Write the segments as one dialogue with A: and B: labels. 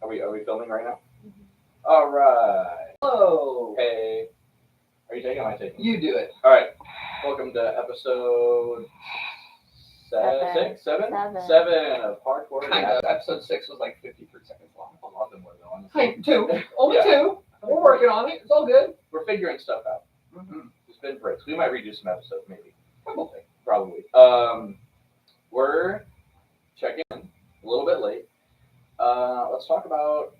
A: Are we filming right now? All right.
B: Hello.
A: Hey. Are you taking? Am I taking?
B: You do it.
A: All right. Welcome to episode seven of Hardcore.
B: Kind of. Episode 6 was like 53 seconds long.
A: A lot of them were though. Honestly.
B: Two. Only
A: Yeah.
B: two. We're working on it. It's all good.
A: We're figuring stuff out.
B: Mm-hmm.
A: It's been breaks. We might redo some episodes, maybe.
B: Probably.
A: We're checking in a little bit late. Let's talk about.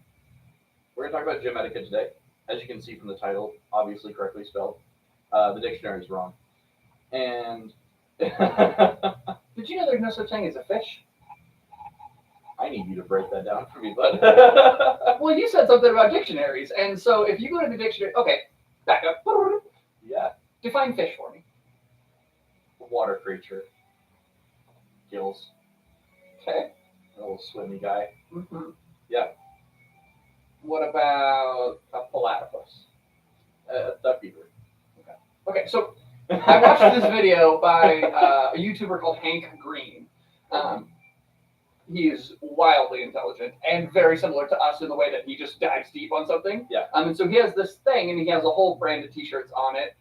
A: We're gonna talk about gym etiquette today. As you can see from the title, obviously correctly spelled. The dictionary is wrong. And
B: Did you know there's no such thing as a fish?
A: I need you to break that down for me, bud.
B: Well, you said something about dictionaries, and so if you go to the dictionary, okay, back up.
A: Yeah.
B: Define fish for me.
A: Water creature. Gills.
B: Okay.
A: A little swimmy guy.
B: Mm-hmm.
A: Yeah.
B: What about a platypus?
A: Duck beaver.
B: Okay, so I watched this video by a YouTuber called Hank Green. He is wildly intelligent and very similar to us in the way that he just dives deep on something.
A: Yeah.
B: And so he has this thing, and he has a whole brand of T-shirts on it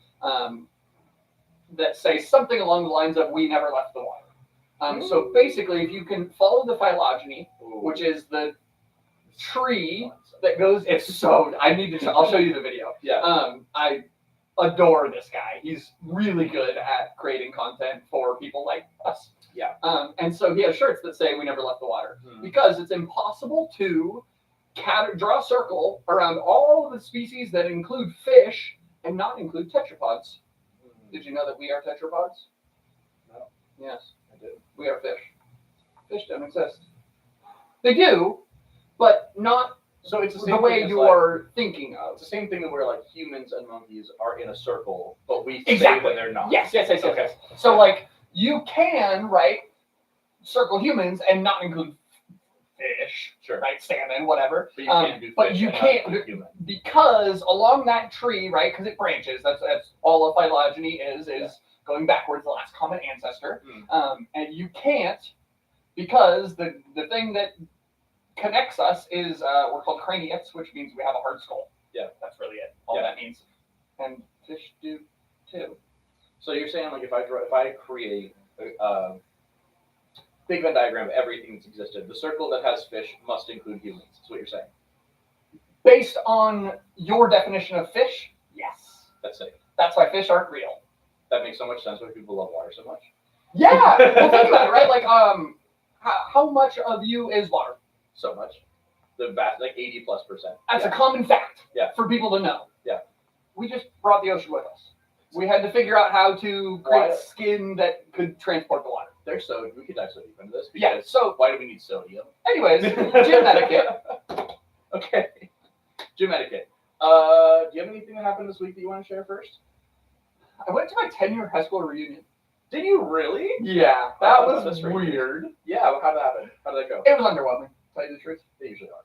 B: that say something along the lines of "We never left the water." So basically, if you can follow the phylogeny, which is the tree that goes, it's so. I need to. I'll show you the video.
A: Yeah.
B: I adore this guy. He's really good at creating content for people like us.
A: Yeah.
B: And so he has shirts that say "We never left the water"
A: Hmm.
B: because it's impossible to draw a circle around all of the species that include fish and not include tetrapods. Did you know that we are tetrapods?
A: No.
B: Yes,
A: I did.
B: we are fish. Fish don't exist. They do, but not
A: So it's
B: the way you are thinking of.
A: It's the same thing that where like humans and monkeys are in a circle, but we
B: Exactly.
A: say that they're not.
B: Yes.
A: Okay.
B: So like you can circle humans and not include fish,
A: Sure.
B: right? Salmon, whatever.
A: But you can't do fish.
B: But you
A: and not
B: can't
A: include human.
B: because along that tree, right? Because it branches. That's all a phylogeny is going backwards, the last common ancestor. And you can't because the thing that connects us is we're called craniates, which means we have a hard skull.
A: Yeah.
B: That's really it. All that means. And fish do too.
A: So you're saying like if I create a big Venn diagram of everything that's existed, the circle that has fish must include humans. That's what you're saying.
B: Based on your definition of fish, yes.
A: That's it.
B: That's why fish aren't real.
A: That makes so much sense why people love water so much.
B: Yeah. Well, think about it, right? Like, how much of you is water?
A: So much. The vast, like 80+%.
B: That's a common fact.
A: Yeah.
B: For people to know.
A: Yeah.
B: We just brought the ocean with us. We had to figure out how to create skin that could transport the water.
A: There's soda. We could dive so deep into this.
B: Yeah. So,
A: why do we need sodium?
B: anyways, gym etiquette.
A: Okay. Gym etiquette. Do you have anything that happened this week that you want to share first?
B: I went to my 10-year high school reunion.
A: Did you really?
B: Yeah, that was weird.
A: Yeah, how'd that happen? How did that go?
B: It was underwhelming, to tell you the truth.
A: They usually are.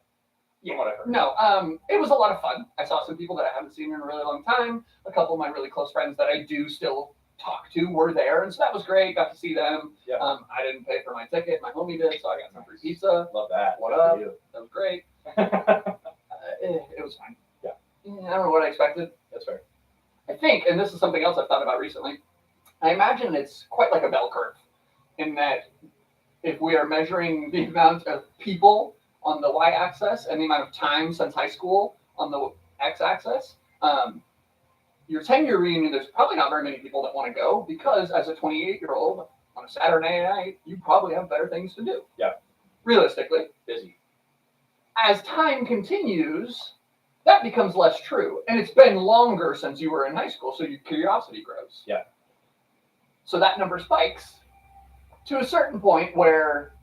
B: Yeah.
A: From what I heard.
B: No, it was a lot of fun. I saw some people that I haven't seen in a really long time. A couple of my really close friends that I do still talk to were there, and so that was great. Got to see them.
A: Yeah.
B: I didn't pay for my ticket. My homie did, so I got some free pizza.
A: Love that.
B: What
A: Good
B: up?
A: for you.
B: That was great. It was fine.
A: Yeah.
B: I don't know what I expected.
A: That's fair.
B: I think, and this is something else I've thought about recently, I imagine it's quite like a bell curve in that if we are measuring the amount of people on the y-axis and the amount of time since high school on the x-axis, your 10-year reunion, there's probably not very many people that want to go because as a 28-year-old on a Saturday night, you probably have better things to do.
A: Yeah.
B: Realistically.
A: Busy.
B: As time continues, that becomes less true. And it's been longer since you were in high school, so your curiosity grows.
A: Yeah.
B: So that number spikes to a certain point where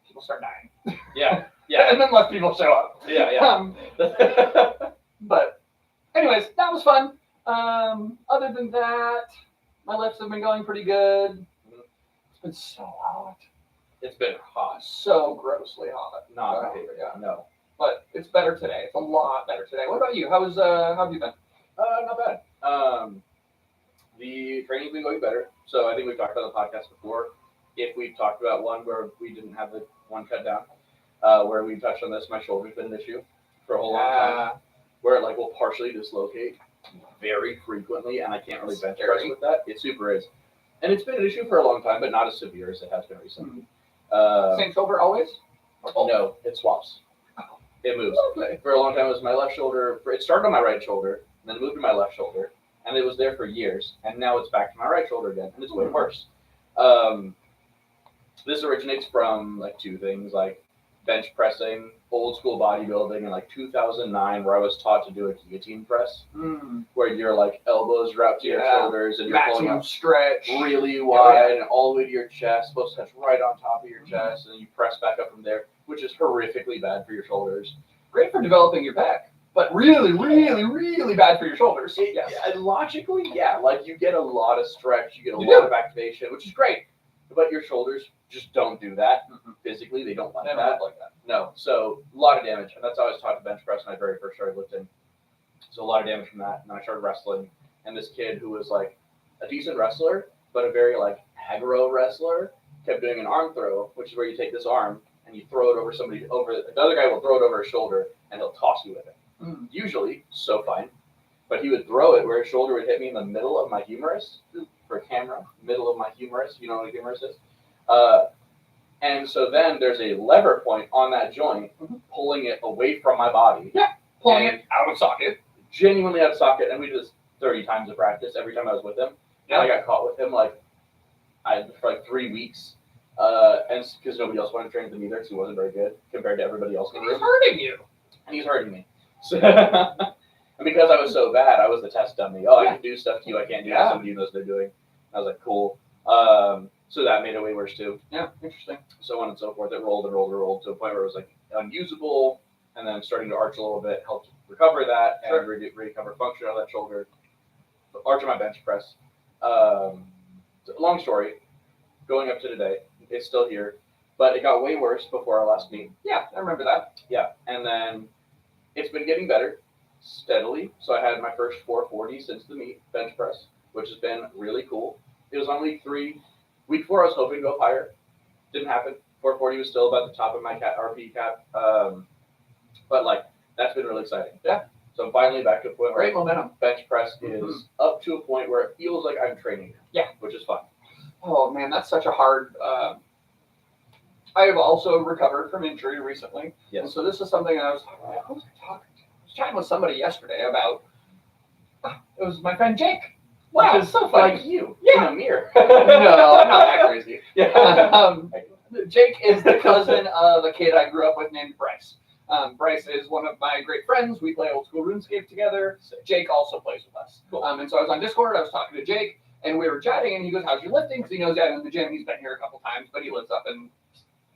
B: people start dying.
A: Yeah.
B: And then less people show up.
A: Yeah.
B: But anyways, that was fun. Other than that, my lips have been going pretty good. It's been so hot.
A: It's been hot.
B: So grossly hot.
A: Not my favorite.
B: Yeah.
A: No.
B: But it's better today. It's a lot better today. What about you? How have you been?
A: Not bad. The training's been going better. So I think we've talked about the podcast before. If we've talked about one where we didn't have the one cut down. where we touched on this. My shoulder's been an issue for a whole long time, where it like will partially dislocate very frequently, and I can't really bench press with that. It super is, and it's been an issue for a long time, but not as severe as it has been recently.
B: Same shoulder always?
A: No, it swaps. It moves.
B: Lovely.
A: For a long time, it was my left shoulder. It started on my right shoulder, and then moved to my left shoulder, and it was there for years, and now it's back to my right shoulder again, and it's way worse. This originates from like two things, like bench pressing, old school bodybuilding in like 2009, where I was taught to do a guillotine press, where your like elbows are out to your shoulders and you're pulling up
B: stretch
A: really wide and all the way to your chest, supposed to touch right on top of your chest, and then you press back up from there, which is horrifically bad for your shoulders.
B: Great for developing your back, but really, really, really bad for your shoulders.
A: Yes. Logically, yeah, like you get a lot of stretch, you get a lot of activation, which is great, but your shoulders just don't do that. Physically, they don't like that. No, so a lot of damage, and that's how I was taught to bench press when I very first started lifting. So a lot of damage from that, and then I started wrestling, and this kid who was like a decent wrestler, but a very like aggro wrestler, kept doing an arm throw, which is where you take this arm and you throw it over somebody, the other guy will throw it over his shoulder, and he'll toss you with it. Usually, so fine, but he would throw it where his shoulder would hit me in the middle of my humerus, for camera, middle of my humerus, you know what a humerus is? And so then there's a lever point on that joint, pulling it away from my body.
B: Yeah, pulling it out of socket.
A: Genuinely out of socket, and we did this 30 times of practice every time I was with him. And I got caught with him for like 3 weeks. And because nobody else wanted to train with him either, because he wasn't very good compared to everybody else in the room.
B: He's hurting you.
A: And he's hurting me. So, and because I was so bad, I was the test dummy. Oh, I can do stuff to you I can't do to somebody who knows they're doing. I was like, cool. So that made it way worse too.
B: Yeah, interesting.
A: So on and so forth. It rolled and rolled and rolled to a point where it was like unusable, and then starting to arch a little bit helped recover that and recover function on that shoulder. So arch on my bench press. Long story. Going up to today, it's still here, but it got way worse before our last meet.
B: Yeah, I remember that.
A: Yeah, and then it's been getting better steadily. So I had my first 440 since the meet, bench press, which has been really cool. It was on week 3. Week 4, I was hoping to go up higher. Didn't happen. 440 was still about the top of my RP cap. But like, that's been really exciting.
B: Yeah.
A: So I'm finally back to a point where
B: momentum.
A: Bench press is up to a point where it feels like I'm training.
B: Yeah.
A: Which is fun.
B: Oh man, that's such a hard. I have also recovered from injury recently.
A: Yes.
B: And so this is something I was chatting with somebody yesterday about. It was my friend Jake.
A: Wow,
B: which is so funny.
A: Like you.
B: Yeah.
A: In a mirror.
B: No, I'm not that crazy.
A: Yeah.
B: Jake is the cousin of a kid I grew up with named Bryce. Bryce is one of my great friends. We play old school RuneScape together. Jake also plays with us.
A: Cool.
B: And so I was on Discord. I was talking to Jake, and we were chatting, and he goes, "How's your lifting?" Because he knows I'm in the gym. He's been here a couple times, but he lives up in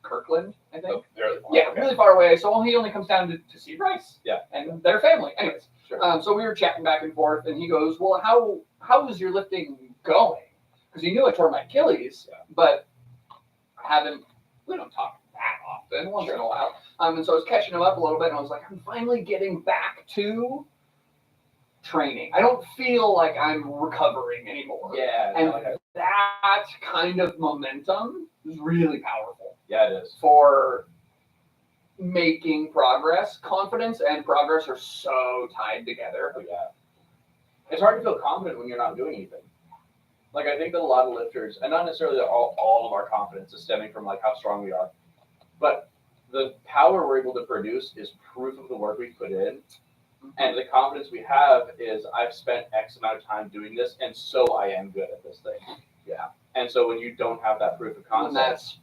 B: Kirkland, I think. Really far away. So he only comes down to see Bryce.
A: Yeah.
B: And their family. Anyways.
A: Sure.
B: So we were chatting back and forth, and he goes, "Well, how is your lifting going?" Because he knew I tore my Achilles, but we don't talk that often, once in a while. And so I was catching him up a little bit, and I was like, I'm finally getting back to training. I don't feel like I'm recovering anymore.
A: Yeah.
B: And that kind of momentum is really powerful.
A: Yeah, it is.
B: For making progress. Confidence and progress are so tied together.
A: Oh, yeah. It's hard to feel confident when you're not doing anything. Like, I think that a lot of lifters, and not necessarily that all of our confidence is stemming from, like, how strong we are, but the power we're able to produce is proof of the work we've put in. And the confidence we have is, I've spent X amount of time doing this, and so I am good at this thing. Yeah. And so when you don't have that proof of concept,
B: and that's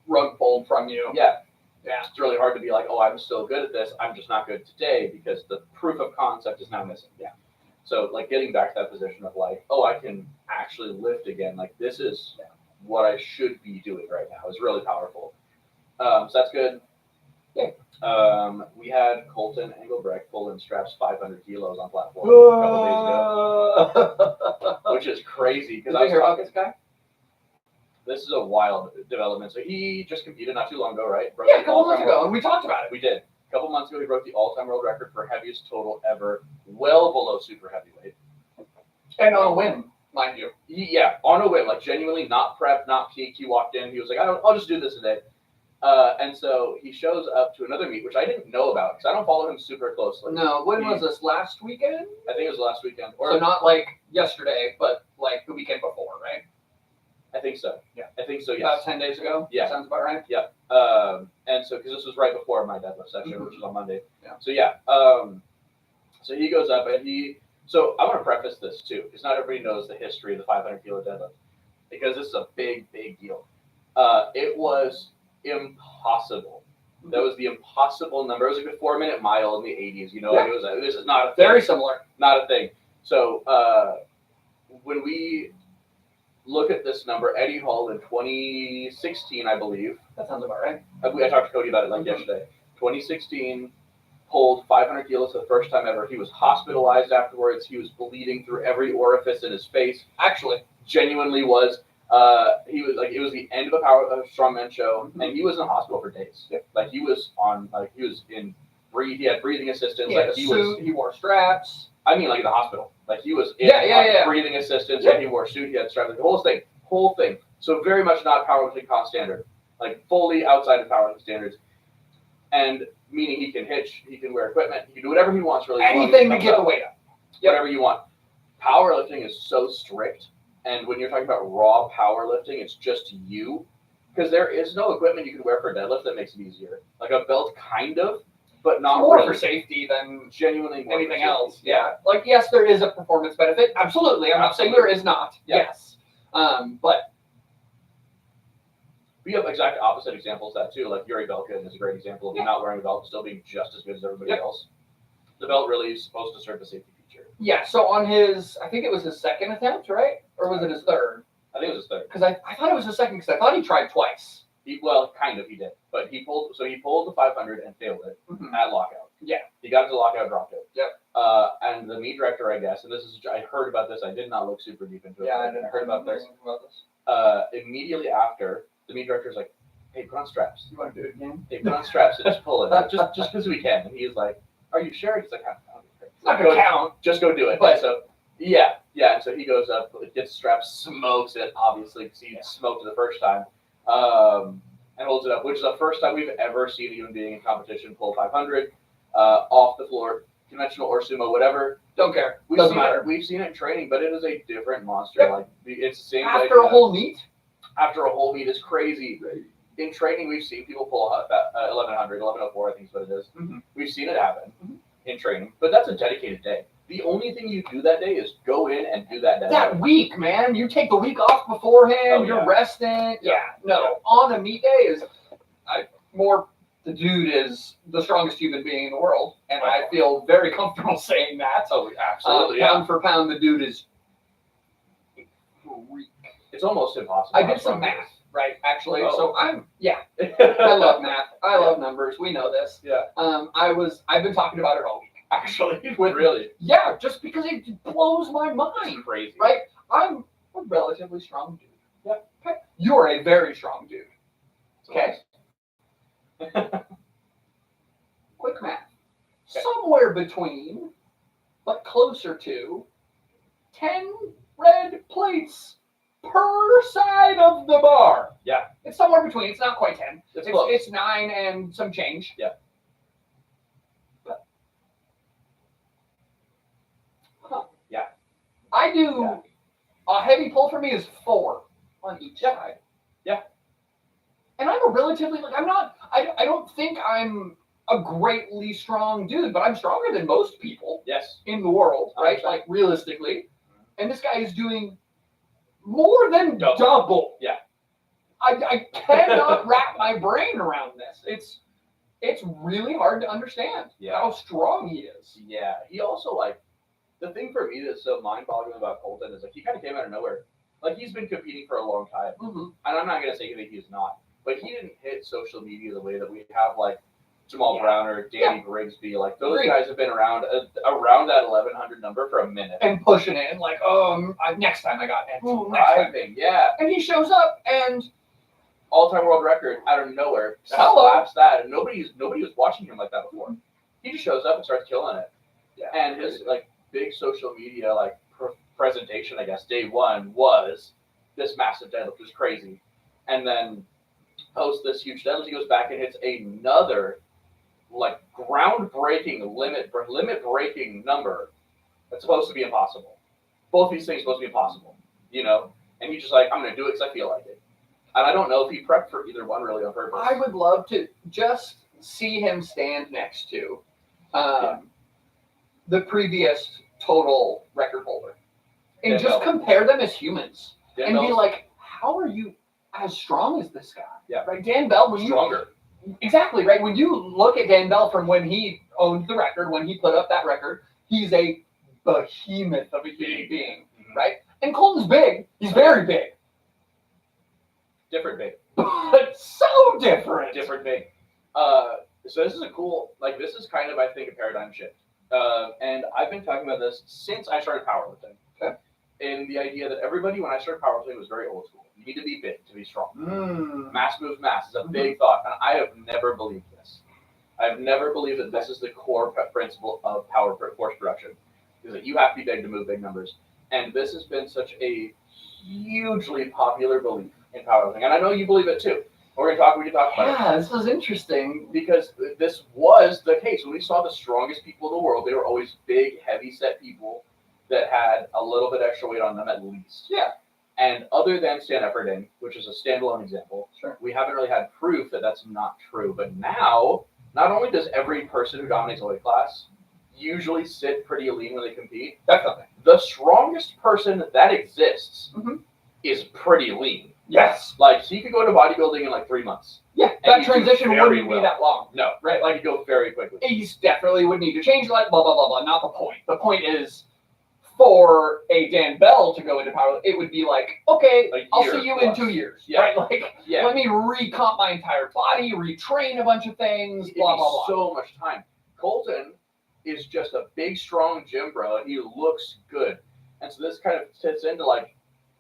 B: rug pulled from you.
A: Yeah.
B: Yeah.
A: It's really hard to be like, oh, I'm still good at this. I'm just not good today because the proof of concept is now missing. Yeah. So, like, getting back to that position of, like, oh, I can actually lift again. Like, this is what I should be doing right now is really powerful. So that's good.
B: Yeah.
A: We had Colton Engelbrecht pull in straps 500 kilos on platform a couple days ago, which is crazy.
B: Did you hear about this guy?
A: This is a wild development. So he just competed not too long ago, right?
B: Yeah, a couple months ago, and we talked about it.
A: We did. A couple months ago, he broke the all-time world record for heaviest total ever, well below super heavyweight.
B: And on a whim, mind you.
A: Yeah, on a whim, like genuinely not prepped, not peaked. He walked in, he was like, I'll just do this today. And so he shows up to another meet, which I didn't know about because I don't follow him super closely.
B: No, when was this? Last weekend?
A: I think it was last weekend.
B: So not like yesterday, but like the weekend before, right?
A: I think so.
B: Yeah.
A: I think so, yes.
B: About 10 days ago?
A: Yeah.
B: Sounds about right?
A: Yeah. And so, because this was right before my deadlift session, which was on Monday.
B: Yeah.
A: So, yeah. So he goes up and so I want to preface this too, because not everybody knows the history of the 500 kilo deadlift, because this is a big, big deal. It was impossible. That was the impossible number. It was like a 4-minute mile in the 80s. You know,
B: Yeah.
A: it was. This is not a thing.
B: Very similar.
A: Not a thing. So when we look at this number, Eddie Hall in 2016, I believe.
B: That sounds about right.
A: I talked to Cody about it like yesterday. 2016, pulled 500 kilos for the first time ever. He was hospitalized afterwards. He was bleeding through every orifice in his face.
B: Actually,
A: genuinely was. He was like, it was the end of a strongman show, and he was in the hospital for days.
B: Yep.
A: Like he was he had breathing assistance.
B: He had a suit. He wore straps.
A: I mean, like in the hospital. Like he was in breathing assistance, and he wore a suit. He had straps. Like, the whole thing. So very much not powerlifting cost standard. Like fully outside of powerlifting standards, and meaning he can hitch, he can wear equipment, he can do whatever he wants. Really,
B: anything to get the weight up.
A: Whatever you want. Powerlifting is so strict. And when you're talking about raw powerlifting, it's just you. Because there is no equipment you can wear for a deadlift that makes it easier. Like a belt, kind of, but not
B: more
A: really.
B: For safety than
A: Genuinely more
B: anything
A: for
B: else.
A: safety.
B: Yeah. Like, yes, there is a performance benefit. Absolutely. I'm not saying there is not.
A: Yeah.
B: Yes. But
A: we have exact opposite examples of that too. Like Yuri Belkin is a great example of not wearing a belt and still being just as good as everybody else. The belt really is supposed to serve a safety feature.
B: Yeah, so on his, I think it was his second attempt, right? Or was it his third?
A: I think it was his third.
B: Because I thought it was his second, because I thought he tried twice.
A: He did. But he pulled the 500 and failed it at lockout.
B: Yeah.
A: He got to lockout, dropped it.
B: Yep.
A: And the meet director, I guess, and I heard about this, I did not look super deep into it.
B: Yeah,
A: I heard about this. Immediately after, the meet director's like, hey, put on straps.
B: You want to do it again?
A: Hey, put on straps and just pull it. just because we can. And he's like, are you sure? He's like, I don't care.
B: It's not going to count.
A: Just go do it.
B: But,
A: and so, yeah. And so he goes up, gets straps, smokes it, obviously, because he smoked it the first time, and holds it up, which is the first time we've ever seen a human being in competition pull 500 off the floor, conventional or sumo, whatever.
B: Don't care.
A: Doesn't matter. We've seen it in training, but it is a different monster.
B: Yep.
A: Like it's the same.
B: After a whole meet?
A: After a whole meet is crazy. In training, we've seen people pull 1100, 1104, I think is what it is.
B: Mm-hmm.
A: We've seen it happen in training, but that's a dedicated day. The only thing you do that day is go in and do that day.
B: That week, man. You take the week off beforehand. You're resting. On a meet day is the dude is the strongest human being in the world, and I feel very comfortable saying that.
A: Oh, absolutely.
B: Pound for pound, the dude is a freak.
A: It's almost impossible.
B: I did some math, right? Actually, so I love math. I love numbers. We know this.
A: Yeah.
B: I've been talking about it all week. Actually,
A: really?
B: Yeah, just because it blows my mind.
A: It's crazy,
B: right? I'm a relatively strong dude.
A: Yeah.
B: Okay. You're a very strong dude. Okay. Quick math. Okay. Somewhere between, but closer to, 10 red plates per side of the bar.
A: Yeah.
B: It's somewhere between. It's not quite 10.
A: It's
B: 9 and some change.
A: Yeah. Yeah.
B: I do a heavy pull for me is 4 on each side.
A: Yeah.
B: And I'm a relatively I don't think I'm a greatly strong dude, but I'm stronger than most people in the world, right? Like realistically. And this guy is doing more than double.
A: Yeah.
B: I cannot wrap my brain around this. It's really hard to understand how strong he is.
A: Yeah. He also the thing for me that's so mind-boggling about Colton is he kind of came out of nowhere. Like he's been competing for a long time, and I'm not gonna say that he's not, but he didn't hit social media the way that we have Jamal Brown or Danny Grigsby. Like those guys have been around that 1100 number for a minute
B: and pushing it and next time I got
A: next time.
B: And he shows up and
A: all-time world record out of nowhere slaps that, and nobody was watching him like that before. He just shows up and starts killing it. Yeah. And his big social media presentation, I guess, day one was this massive deadlift. It was crazy. And then posts this huge deadlift. He goes back and hits another like groundbreaking limit breaking number that's supposed to be impossible. Both these things are supposed to be impossible, And he's just like, I'm going to do it because I feel like it. And I don't know if he prepped for either one really on purpose.
B: I would love to just see him stand next to the previous total record holder and
A: Dan
B: just
A: Bell.
B: compare them as humans
A: Dan
B: and be
A: Bell's
B: like, how are you as strong as this guy?
A: Yeah.
B: Right? Dan Bell, when
A: stronger.
B: Exactly, right? When you look at Dan Bell from when he owned the record, when he put up that record, he's a behemoth of a human being, right? And Colton's big. He's very big.
A: Different big.
B: But so different.
A: Different big. So this is this is kind of, I think, a paradigm shift. And I've been talking about this since I started powerlifting.
B: Okay.
A: And the idea that everybody, when I started powerlifting, was very old school. You need to be big to be strong. Mass moves mass is a big thought, and I have never believed this. I've never believed that this is the core principle of power force production, is that you have to be big to move big numbers. And this has been such a hugely popular belief in powerlifting, and I know you believe it too. We can talk about it.
B: Yeah, this is interesting.
A: Because this was the case. When we saw the strongest people in the world, they were always big, heavy-set people that had a little bit extra weight on them at least.
B: Yeah.
A: And other than Stan Efferding, which is a standalone example, we haven't really had proof that that's not true. But now, not only does every person who dominates a weight class usually sit pretty lean when they compete,
B: Definitely.
A: the strongest person that exists is pretty lean.
B: Yes.
A: So you could go to bodybuilding in like 3 months.
B: Yeah, that transition wouldn't be that long.
A: No,
B: right?
A: Like, you go very quickly.
B: He's definitely would need to change, like, blah, blah, blah, blah. Not the point. The point is, for a Dan Bell to go into power, it would be like, okay, I'll see you in 2 years.
A: Yeah.
B: Right? Like, let me recomp my entire body, retrain a bunch of things, blah, blah, blah.
A: So much time. Colton is just a big, strong gym bro, and he looks good. And so this kind of fits into, like,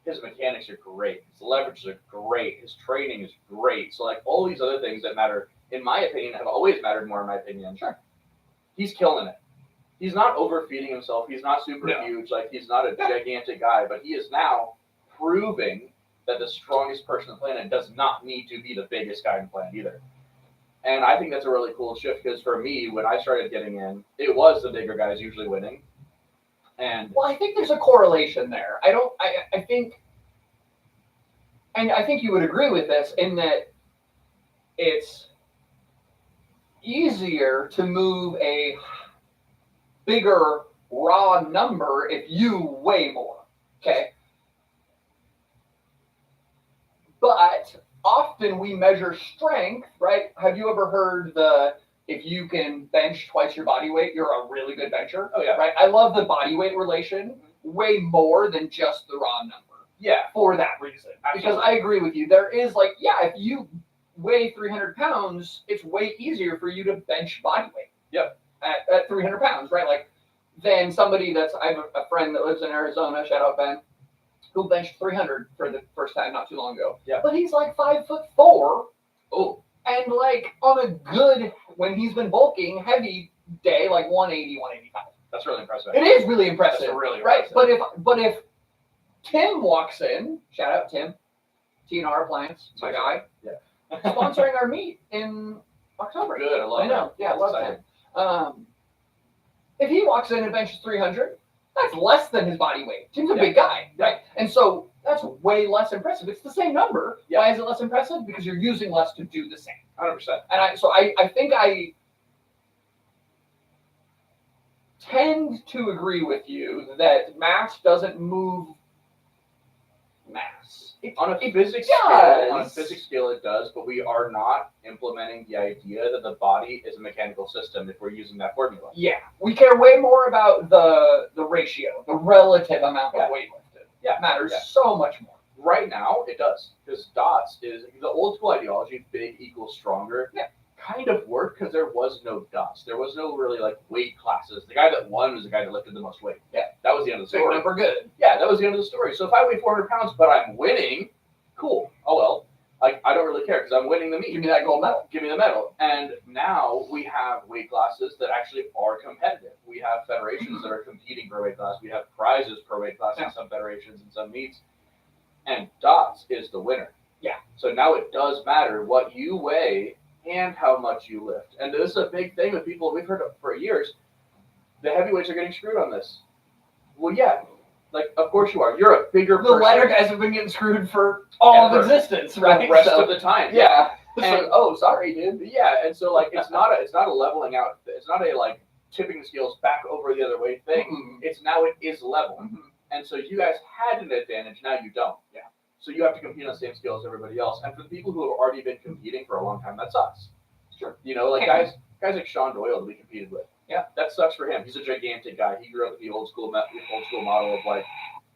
A: his mechanics are great. His leverages are great. His training is great. So, like, all these other things that matter, in my opinion, have always mattered more, in my opinion.
B: Sure.
A: He's killing it. He's not overfeeding himself. He's not super huge. Like, he's not a gigantic guy. But he is now proving that the strongest person on the planet does not need to be the biggest guy on the planet either. And I think that's a really cool shift because for me, when I started getting in, it was the bigger guys usually winning. And
B: I think there's a correlation there. I think you would agree with this in that it's easier to move a bigger raw number if you weigh more. Okay. But often we measure strength, right? Have you ever heard if you can bench twice your body weight, you're a really good bencher?
A: Oh, yeah.
B: Right? I love the body weight relation way more than just the raw number.
A: Yeah.
B: For that reason.
A: Absolutely.
B: Because I agree with you. There is if you weigh 300 pounds, it's way easier for you to bench body weight.
A: Yep.
B: At 300 pounds, right? Like, than somebody I have a friend that lives in Arizona, shout out Ben, who benched 300 for the first time not too long ago.
A: Yeah.
B: But he's like 5'4".
A: Oh.
B: And like on a good, when he's been bulking, heavy day, like 180, 185.
A: That's really impressive.
B: It is really impressive.
A: That's really
B: right.
A: impressive.
B: But if Tim walks in, shout out Tim, TNR Appliance, my guy.
A: Yeah.
B: Sponsoring our meet in October.
A: Good, I love
B: I know.
A: that.
B: Yeah, I love Tim. If he walks in and benches 300, that's less than his body weight. Tim's a big guy, right? And so that's way less impressive. It's the same number.
A: Yeah.
B: Why is it less impressive? Because you're using less to do the same.
A: 100%.
B: And I think I tend to agree with you that mass doesn't move mass.
A: On a physics scale, it does, but we are not implementing the idea that the body is a mechanical system if we're using that formula.
B: Yeah, we care way more about the ratio, the relative amount of weight lifted.
A: Yeah,
B: matters so much more.
A: Right now, it does, because DOTS is the old school ideology, big equals stronger.
B: Yeah.
A: Kind of worked because there was no DOTS. There was no really like weight classes. The guy that won was the guy that lifted the most weight.
B: Yeah.
A: That was the end of the story.
B: Big number good.
A: Yeah, that was the end of the story. So if I weigh 400 pounds, but I'm winning, cool. Oh, well. I don't really care because I'm winning the meet.
B: Give me that gold medal.
A: Give me the medal. And now we have weight classes that actually are competitive. We have federations that are competing per weight class. We have prizes per weight class in some federations and some meets. And DOTS is the winner.
B: Yeah.
A: So now it does matter what you weigh and how much you lift. And this is a big thing with people. We've heard of for years. The heavyweights are getting screwed on this. Well, yeah. Like, of course you are. You're a bigger
B: The
A: person.
B: lighter guys have been getting screwed for all of existence, right?
A: The rest of the time.
B: Yeah.
A: And
B: oh, sorry, dude.
A: yeah, and so like it's not a leveling out. It's not a like tipping the scales back over the other way thing.
B: Mm-hmm.
A: It's now it is level, and so you guys had an advantage. Now you don't.
B: Yeah.
A: So you have to compete on the same scale as everybody else. And for the people who have already been competing for a long time, that sucks.
B: Sure.
A: You know, like guys like Sean Doyle that we competed with.
B: Yeah.
A: That sucks for him. He's a gigantic guy. He grew up with the old school model of like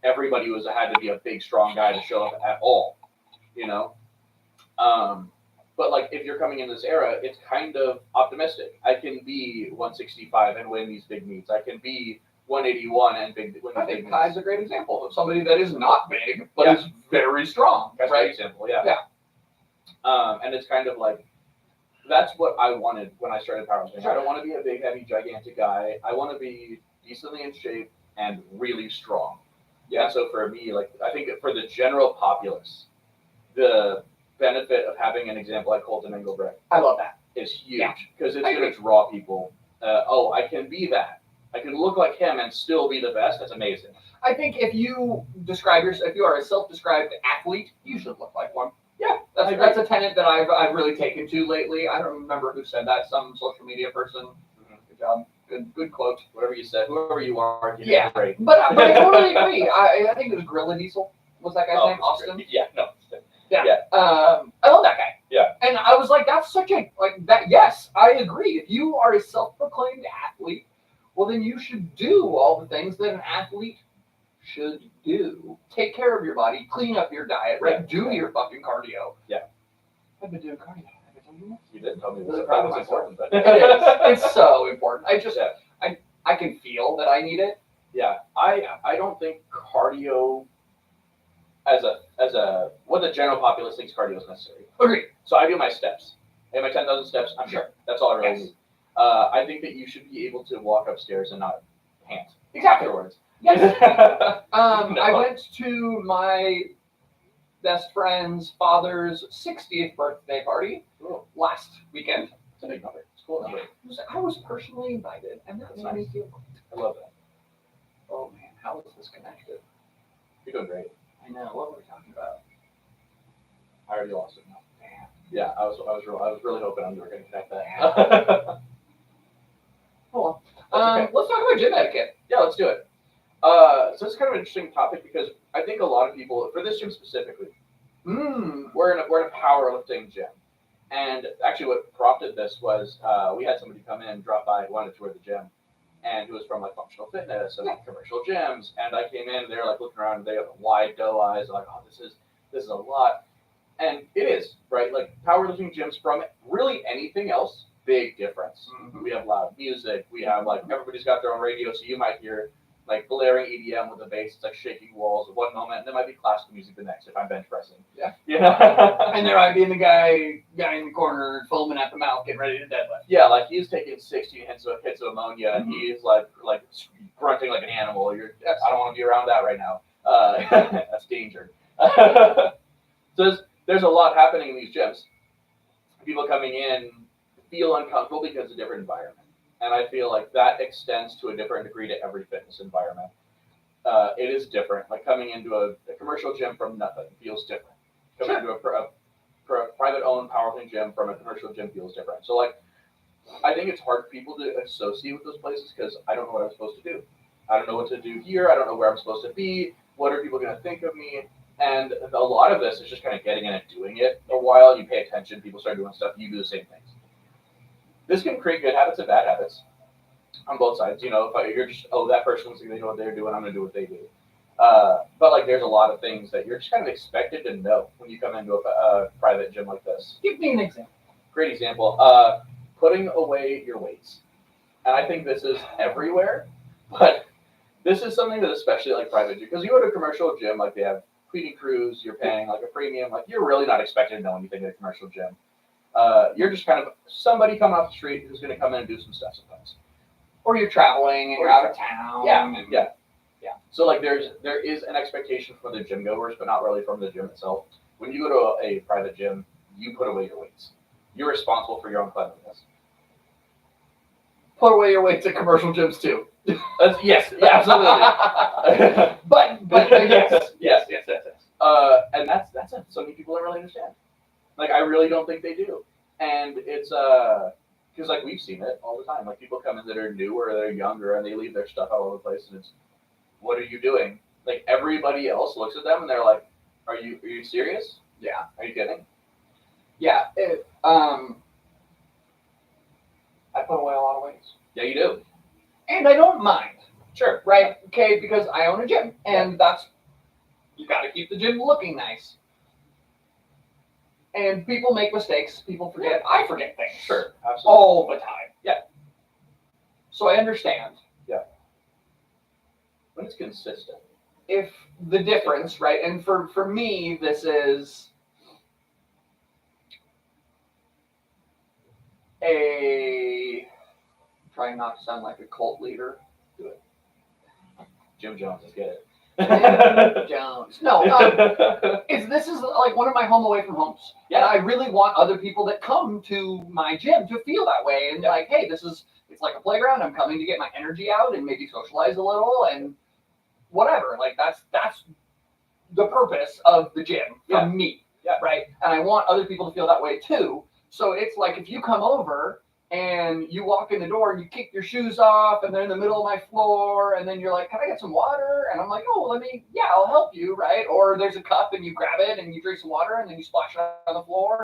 A: everybody had to be a big strong guy to show up at all. You know. But like if you're coming in this era, it's kind of optimistic. I can be 165 and win these big meets. I can be 181 and win these
B: I
A: big
B: think
A: meets.
B: Kai's a great example of somebody that is not big, but is very strong.
A: That's
B: right?
A: an example, yeah.
B: Yeah.
A: And it's kind of like, that's what I wanted when I started powerlifting.
B: Sure.
A: I don't want to be a big, heavy, gigantic guy. I want to be decently in shape and really strong. Yeah. And so for me, like I think for the general populace, the benefit of having an example like Colton Engelbrecht
B: I love that.
A: is huge because it's
B: I
A: going to
B: agree.
A: draw people. I can be that. I can look like him and still be the best. That's amazing.
B: I think if you describe yourself, if you are a self-described athlete, you should look like one.
A: Yeah,
B: that's a tenet that I've really taken to lately. I don't remember who said that. Some social media person. Good job. Good quote.
A: Whatever you said, whoever you are, you
B: Yeah.
A: did great.
B: But I totally agree. I think it was Gorilla Diesel. Was that guy's name?
A: That's
B: Austin?
A: great. Yeah, no.
B: Yeah.
A: Yeah.
B: I love that guy.
A: Yeah.
B: And I was like, that's such a like that. Yes, I agree. If you are a self-proclaimed athlete, well, then you should do all the things that an athlete should do. Take care of your body, clean up your diet, right? Do your fucking cardio.
A: Yeah.
B: I've been doing cardio. Have I told you that?
A: You didn't tell me
B: Really
A: this.
B: proud
A: That
B: of
A: was
B: myself.
A: important. But
B: It is. It's so important.
A: Yeah.
B: I can feel that I need it.
A: Yeah, I don't think cardio as a what the general populace thinks cardio is necessary.
B: Agree.
A: So I do my steps. And my 10,000 steps, I'm sure. That's all I really need. I think that you should be able to walk upstairs and not pant
B: Exactly.
A: afterwards.
B: Yes.
A: No.
B: I went to my best friend's father's 60th birthday party last weekend.
A: It's a big number. It's a cool number.
B: I was personally invited, and that
A: That's
B: made me
A: nice.
B: feel great.
A: I love that.
B: Oh man, how is this connected?
A: You're doing great.
B: I know. What were we talking about?
A: I already lost it now.
B: Damn.
A: Yeah, I was really hoping you were going to connect that.
B: Oh well.
A: Okay.
B: Let's talk about gym etiquette.
A: Yeah, let's do it. So it's kind of an interesting topic because I think a lot of people, for this gym specifically, we're in a powerlifting gym. And actually what prompted this was we had somebody come in, drop by, who wanted to tour the gym. And who was from like functional fitness and like commercial gyms. And I came in, they're like looking around, they have wide doe eyes, like, oh, this is a lot. And it is, right? Like powerlifting gyms from really anything else, big difference.
B: Mm-hmm.
A: We have loud music, we have like everybody's got their own radio, so you might hear like blaring EDM with a bass, it's like shaking walls at one moment, and there might be classical music the next if I'm bench pressing.
B: Yeah.
A: Yeah.
B: And there might be the guy in the corner foaming at the mouth, getting ready to deadlift.
A: Yeah, like he's taking 16 hits of ammonia, and he's like grunting like an animal. I don't want to be around that right now. That's danger. So there's a lot happening in these gyms. People coming in feel uncomfortable because it's a different environment. And I feel like that extends to a different degree to every fitness environment. It is different. Like coming into a commercial gym from nothing feels different. Coming into a private-owned powerlifting gym from a commercial gym feels different. So like, I think it's hard for people to associate with those places because I don't know what I'm supposed to do. I don't know what to do here. I don't know where I'm supposed to be. What are people going to think of me? And a lot of this is just kind of getting in and doing it a while. You pay attention. People start doing stuff. You do the same things. This can create good habits and bad habits on both sides. You know, if you're just, that person's going to know what they're doing, I'm going to do what they do. But like, there's a lot of things that you're just kind of expected to know when you come into a private gym like this.
B: Give me an example.
A: Great example. Putting away your weights. And I think this is everywhere, but this is something that especially like private gym, because you go to a commercial gym, like they have cleaning crews, you're paying like a premium, like you're really not expected to know anything at a commercial gym. You're just kind of somebody coming off the street who's going to come in and do some stuff sometimes.
B: Or you're traveling and you're out of town.
A: Yeah. So like there is an expectation from the gym goers, but not really from the gym itself. When you go to a private gym, you put away your weights. You're responsible for your own cleanliness.
B: Put away your weights at commercial gyms too.
A: Yes, yeah, absolutely.
B: but yes.
A: And that's so many people don't really understand. Like, I really don't think they do. And it's because like we've seen it all the time. Like, people come in that are new or they're younger and they leave their stuff all over the place, and it's, what are you doing? Like, everybody else looks at them and they're like, are you serious?
B: Yeah.
A: Are you kidding?
B: Yeah. I put away a lot of weights.
A: Yeah, you do.
B: And I don't mind.
A: Sure.
B: Right? Okay, because I own a gym. And you got to keep the gym looking nice. And people make mistakes. People forget. I forget things.
A: Sure. Absolutely.
B: All the time.
A: Yeah.
B: So I understand.
A: Yeah. When it's consistent.
B: If the difference, right? And for me, this is trying not to sound like a cult leader.
A: Do it. Jim Jones, let's get it.
B: Jim Jones. No, this is like one of my home away from homes. Yeah. And I really want other people that come to my gym to feel that way. And like, hey, it's like a playground. I'm coming to get my energy out and maybe socialize a little and whatever. Like, that's the purpose of the gym for me.
A: Yeah.
B: Right. And I want other people to feel that way too. So it's like, if you come over and you walk in the door and you kick your shoes off and they're in the middle of my floor, and then you're like, can I get some water? And I'm like, oh, I'll help you, right? Or there's a cup and you grab it and you drink some water and then you splash it on the floor